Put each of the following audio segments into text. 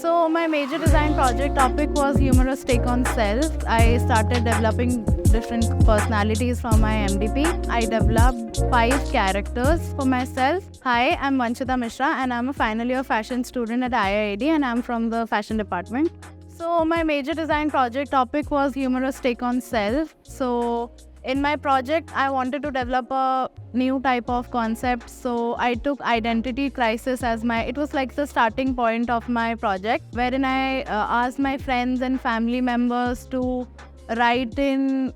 So my major design project topic was humorous take on self. I started developing different personalities for my MDP. I developed 5 characters for myself. Hi, I'm Vanchita Mishra and I'm a final year fashion student at IIED and I'm from the fashion department. So my major design project topic was humorous take on self. So in my project, I wanted to develop a new type of concept. So I took identity crisis as it was like the starting point of my project, wherein I asked my friends and family members to write in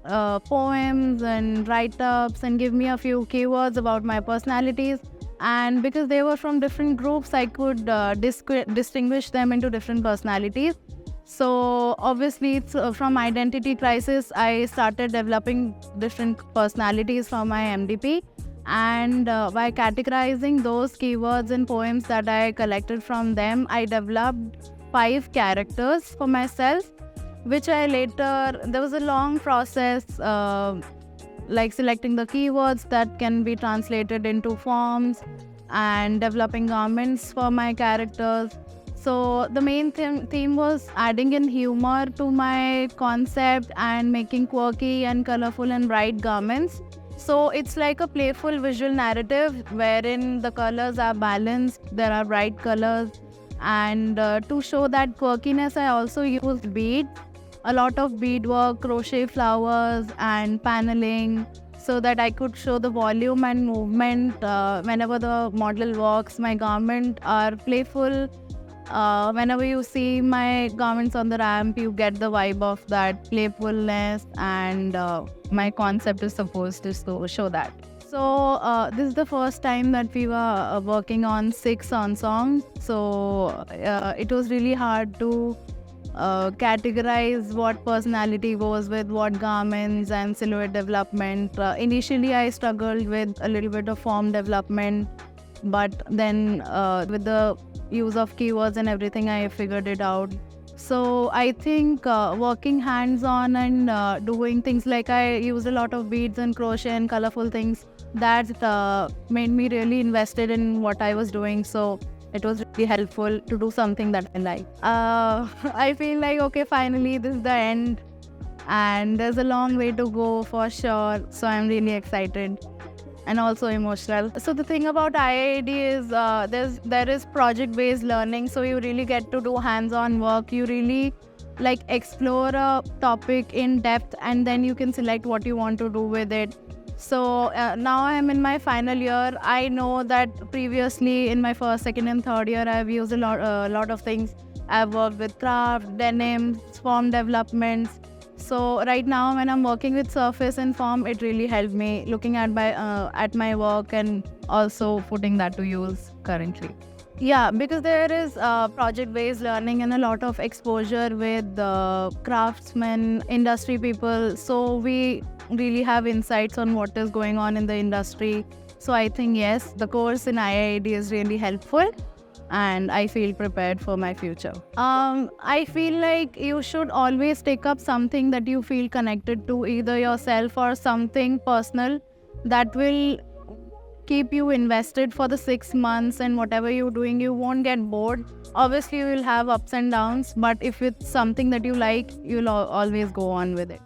poems and write-ups and give me a few keywords about my personalities. And because they were from different groups, I could distinguish them into different personalities. So obviously, it's from identity crisis, I started developing different personalities for my MDP. And by categorizing those keywords and poems that I collected from them, I developed 5 characters for myself, which I later, there was a long process, like selecting the keywords that can be translated into forms and developing garments for my characters. So the main theme was adding in humor to my concept and making quirky and colorful and bright garments. So it's like a playful visual narrative wherein the colors are balanced, there are bright colors. And to show that quirkiness, I also used beads, a lot of beadwork, crochet flowers and paneling, so that I could show the volume and movement whenever the model walks. My garments are playful. Whenever you see my garments on the ramp, you get the vibe of that playfulness, and my concept is supposed to show that. So this is the first time that we were working on 6 on songs. So it was really hard to categorize what personality goes with what garments and silhouette development. Initially, I struggled with a little bit of form development, but then with the use of keywords and everything, I figured it out. So I think working hands-on and doing things like I use a lot of beads and crochet and colorful things, that made me really invested in what I was doing. So it was really helpful to do something that I like. I feel like, okay, finally this is the end, and there's a long way to go for sure. So I'm really excited and also emotional. So the thing about IIED is there is project-based learning, so you really get to do hands-on work. You really like explore a topic in depth, and then you can select what you want to do with it. So now I'm in my final year. I know that previously in my first, second and third year, I've used a lot of things. I've worked with craft, denim, form developments. So right now when I'm working with surface and form, it really helped me looking at my work and also putting that to use currently. Yeah, because there is project-based learning and a lot of exposure with craftsmen, industry people. So we really have insights on what is going on in the industry. So I think, yes, the course in IIED is really helpful, and I feel prepared for my future. I feel like you should always take up something that you feel connected to, either yourself or something personal that will keep you invested for the 6 months, and whatever you're doing, you won't get bored. Obviously, you will have ups and downs, but if it's something that you like, you'll always go on with it.